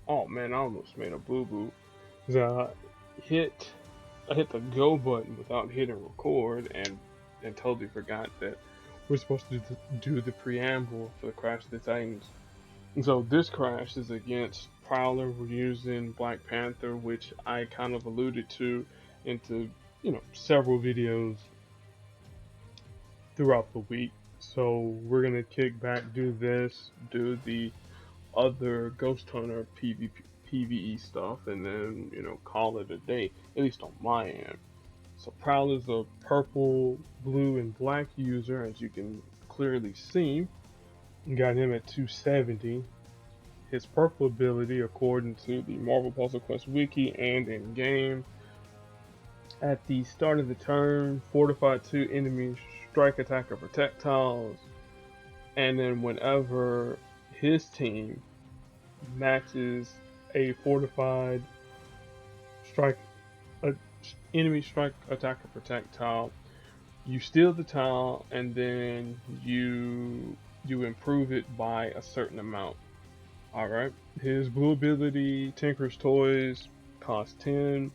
Oh man, I almost made a boo boo. I hit I hit the go button without hitting record and totally forgot that we're supposed to do the preamble for the Crash of the Titans. And so this crash is against Prowler. We're using Black Panther, which I kind of alluded to into several videos throughout the week. So we're gonna kick back, do this, do the other Ghost Hunter PvE stuff, and then call it a day. At least on my end. So Prowler's a purple, blue, and black user, as you can clearly see. Got him at 270. His purple ability, according to the Marvel Puzzle Quest wiki and in game, at the start of the turn, fortify 2 enemies, strike, attack, or projectiles, and then whenever his team matches a fortified strike, a enemy strike, attack, or projectile, you steal the tile and then you improve it by a certain amount. Alright. His blue ability, Tinker's Toys, costs 10.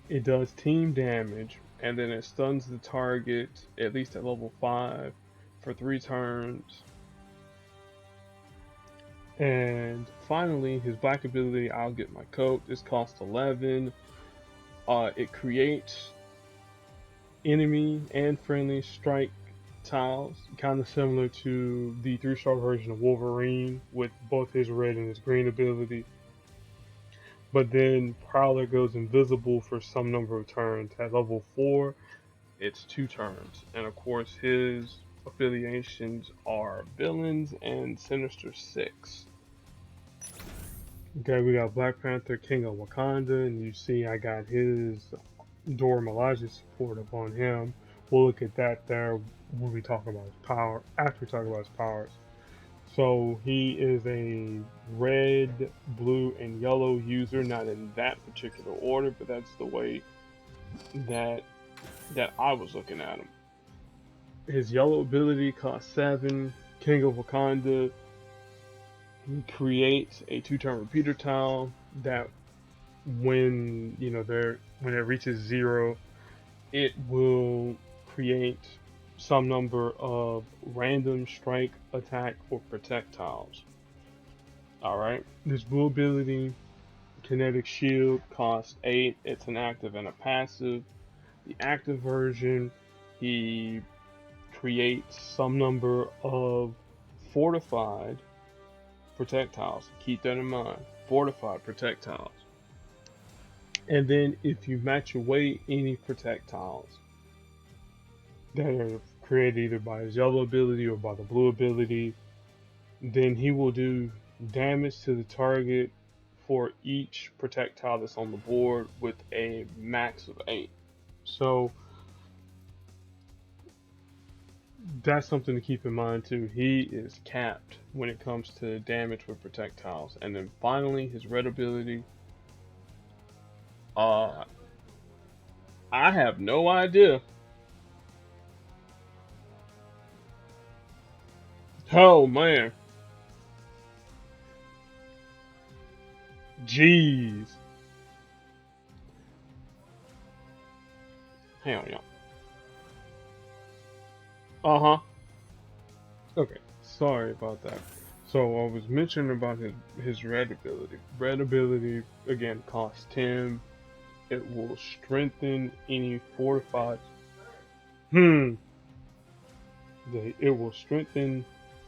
It does team damage, and then it stuns the target, at least at level 5, for 3 turns. And finally, his black ability, I'll Get My Coat, this costs 11. It creates enemy and friendly strike tiles, kind of similar to the 3-star version of Wolverine with both his red and his green ability. But then Prowler goes invisible for some number of turns. At level 4, it's 2 turns. And of course, his affiliations are Villains and Sinister Six. Okay, we got Black Panther, King of Wakanda, and you see I got his Dora Milaje support up on him. We'll look at that there when we talk about his power, after we talk about his powers. So he is a red, blue, and yellow user, not in that particular order, but that's the way that I was looking at him. His yellow ability costs 7. King of Wakanda. He creates a 2-turn repeater tile that when when it reaches 0, it will create some number of random strike, attack, or projectiles. Alright. This blue ability, Kinetic Shield, costs 8. It's an active and a passive. The active version, he creates some number of fortified projectiles. Keep that in mind. Fortified projectiles. And then if you match away any projectiles that are created either by his yellow ability or by the blue ability, then he will do damage to the target for each projectile that's on the board with a max of 8. So that's something to keep in mind too. He is capped when it comes to damage with projectiles. And then finally, his red ability. I have no idea. Oh man. Jeez. Hell yeah. Uh-huh. Okay. Sorry about that. So I was mentioning about his red ability. Red ability again costs 10. It will strengthen any fortified. It will strengthen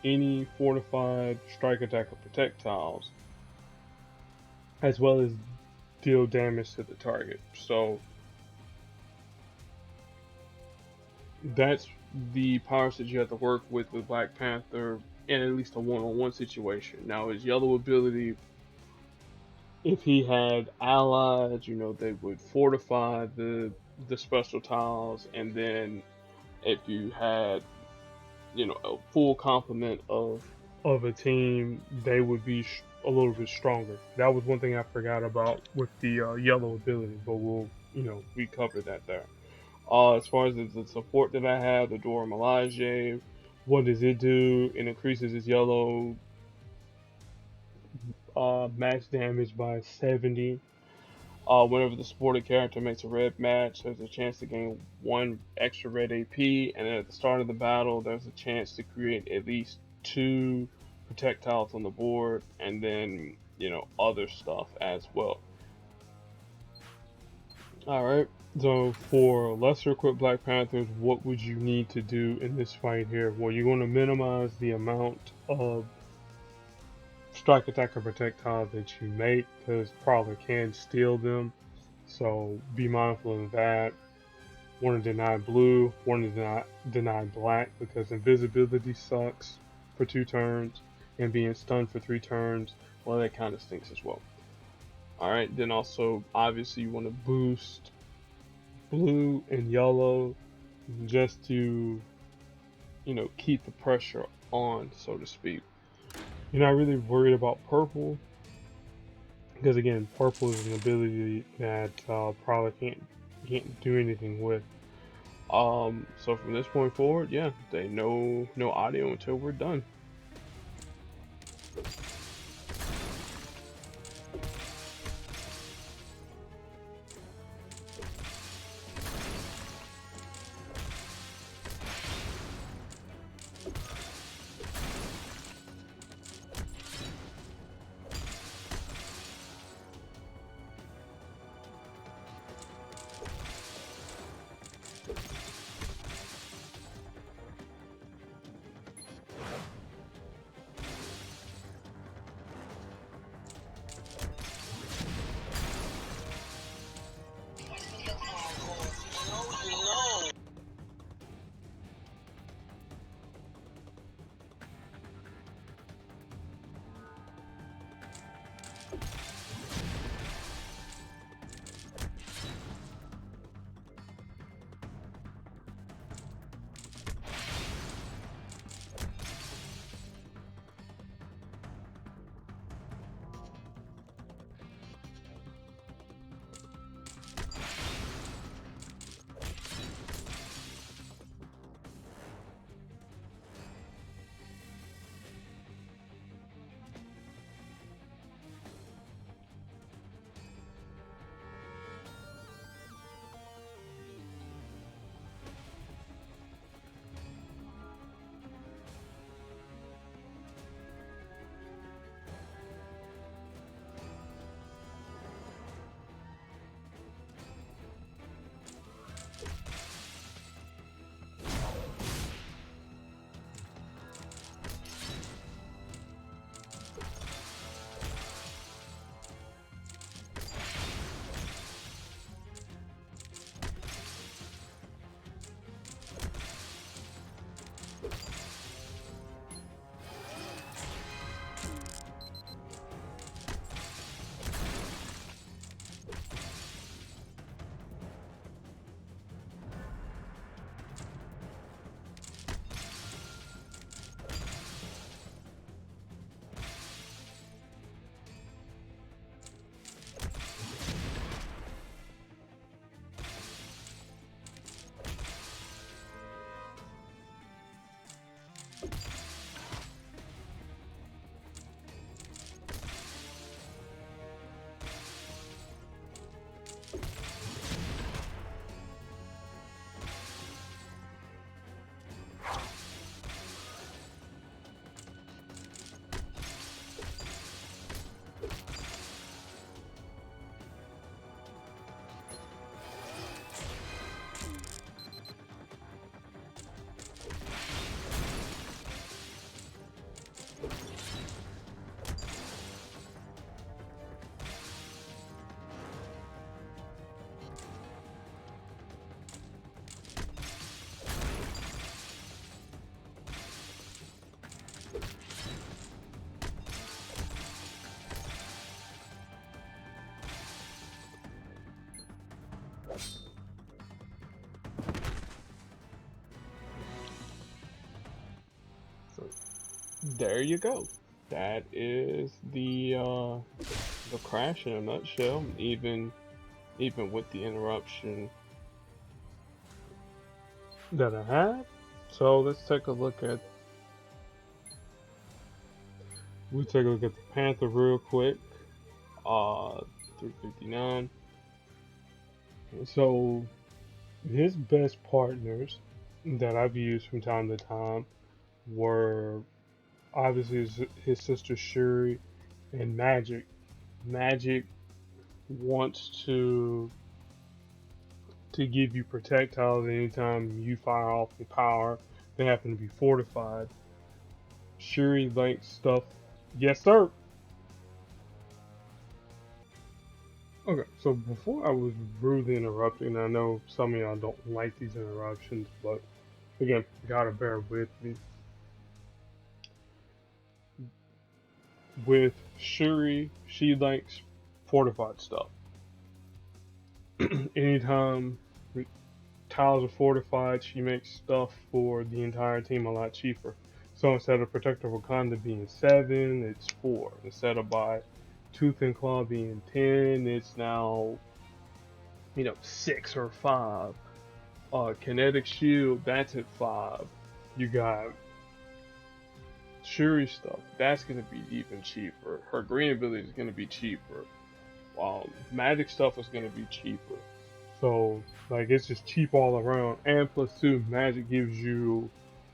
any fortified strike, attack, or projectiles, as well as deal damage to the target. So that's the powers that you have to work with Black Panther in at least a one-on-one situation. Now his yellow ability, if he had allies, they would fortify the special tiles, and then if you had a full complement of a team, they would be a little bit stronger. That was one thing I forgot about with the yellow ability, but we covered that there. As far as the support that I have, the Dora Milaje, what does it do? It increases its yellow max damage by 70. Whenever the supported character makes a red match, there's a chance to gain 1 extra red AP, and then at the start of the battle, there's a chance to create at least 2 projectiles on the board, and then, other stuff as well. Alright, so for lesser equipped Black Panthers, what would you need to do in this fight here? Well, you want to minimize the amount of strike, attack, or projectile that you make, because Prowler can steal them. So be mindful of that. Want to deny blue, want to deny black, because invisibility sucks for 2 turns, and being stunned for 3 turns, well, that kind of stinks as well. Alright, then also, obviously, you want to boost blue and yellow just to, keep the pressure on, so to speak. You're not really worried about purple, because again, purple is an ability that Prowler can't do anything with. So from this point forward, yeah, they no audio until we're done. So there you go. That is the crash in a nutshell. Even with the interruption that I had. So let's take a look at we'll take a look at the Panther real quick. 359. So his best partners that I've used from time to time were obviously his sister Shuri and Magic. Magic wants to give you projectiles anytime you fire off a power. They happen to be fortified. Shuri likes stuff. Yes, sir. Okay, so before I was rudely interrupting, I know some of y'all don't like these interruptions, but again, gotta bear with me. With Shuri, she likes fortified stuff. Anytime tiles are fortified, she makes stuff for the entire team a lot cheaper. So instead of Protector Wakanda being 7, it's 4. Instead of by Tooth and Claw being 10, it's now 6 or 5. Kinetic Shield, that's at 5. You got Shuri stuff, that's gonna be even cheaper. Her green ability is gonna be cheaper. Magic stuff is gonna be cheaper. So like it's just cheap all around. And plus two, Magic gives you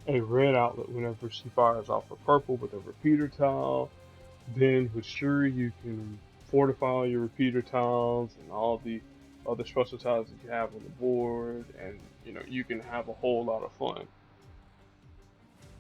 a red outlet whenever she fires off a purple with a repeater tile. Then with Shuri you can fortify your repeater tiles and all the other special tiles that you have on the board, and you can have a whole lot of fun.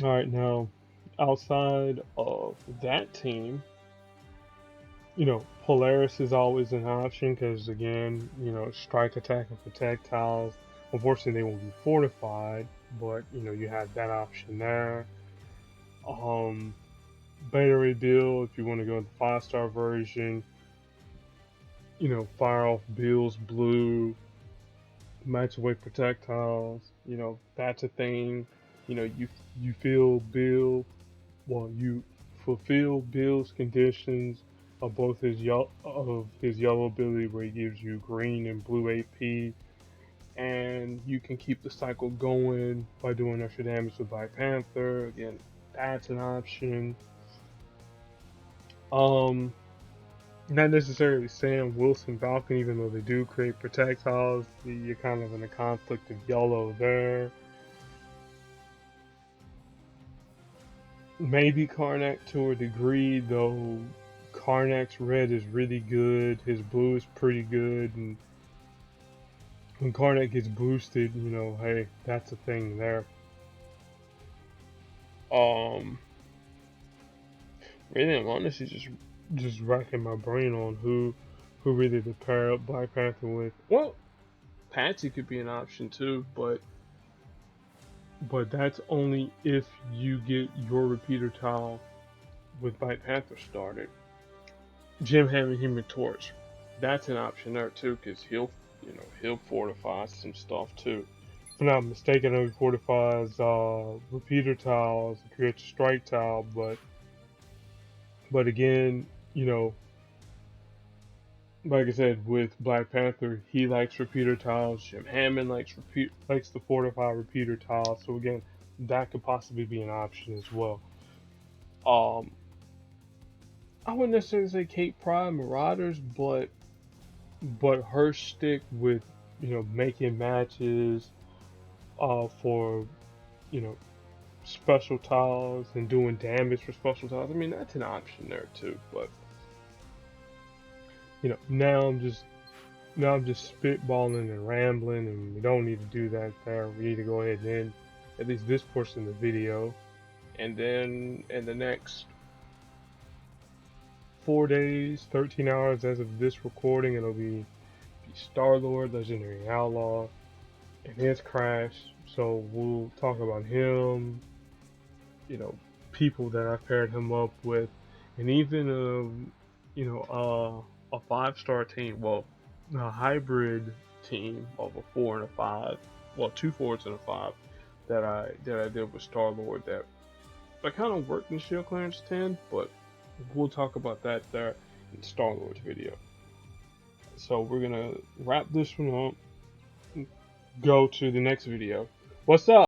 Alright, now outside of that team, Polaris is always an option because, again, strike, attack, and projectiles. Unfortunately, they won't be fortified, but you have that option there. Um, Beta Ray Bill, if you want to go with the 5-star version, fire off Bill's blue, match away projectiles. That's a thing. You feel Bill. Well, you fulfill Bill's conditions of both his yellow ability, where he gives you green and blue AP, and you can keep the cycle going by doing extra damage with Black Panther. Again, that's an option. Not necessarily Sam Wilson Falcon, even though they do create projectiles. You're kind of in a conflict of yellow there. Maybe Karnak to a degree, though. Karnak's red is really good. His blue is pretty good, and when Karnak gets boosted, hey, that's a thing there. Really, I'm honestly just racking my brain on who really to pair up Black Panther with. Well, Patsy could be an option too, but that's only if you get your repeater tile with Black Panther started. Jim Hammond Human Torch, that's an option there too, because he'll fortify some stuff too. If I'm not mistaken, he fortifies repeater tiles, creates a strike tile, but again, like I said, with Black Panther, he likes repeater tiles. Jim Hammond likes the fortify repeater tiles. So again, that could possibly be an option as well. I wouldn't necessarily say Kate Pride Marauders, but her stick with making matches for special tiles and doing damage for special tiles. I mean, that's an option there too. But now I'm just spitballing and rambling, and we don't need to do that there. We need to go ahead and end at least this portion of the video, and then in the next 4 days, 13 hours as of this recording, it'll be Star-Lord, Legendary Outlaw, and his crash. So we'll talk about him, people that I've paired him up with, and even a 5-star team. Well, a hybrid team of a 4 and a 5. Well, 2 4s and a 5 that I did with Star-Lord that kind of worked in Shield Clearance 10, but we'll talk about that there in Star-Lord's video. So we're gonna wrap this one up, go to the next video. What's up?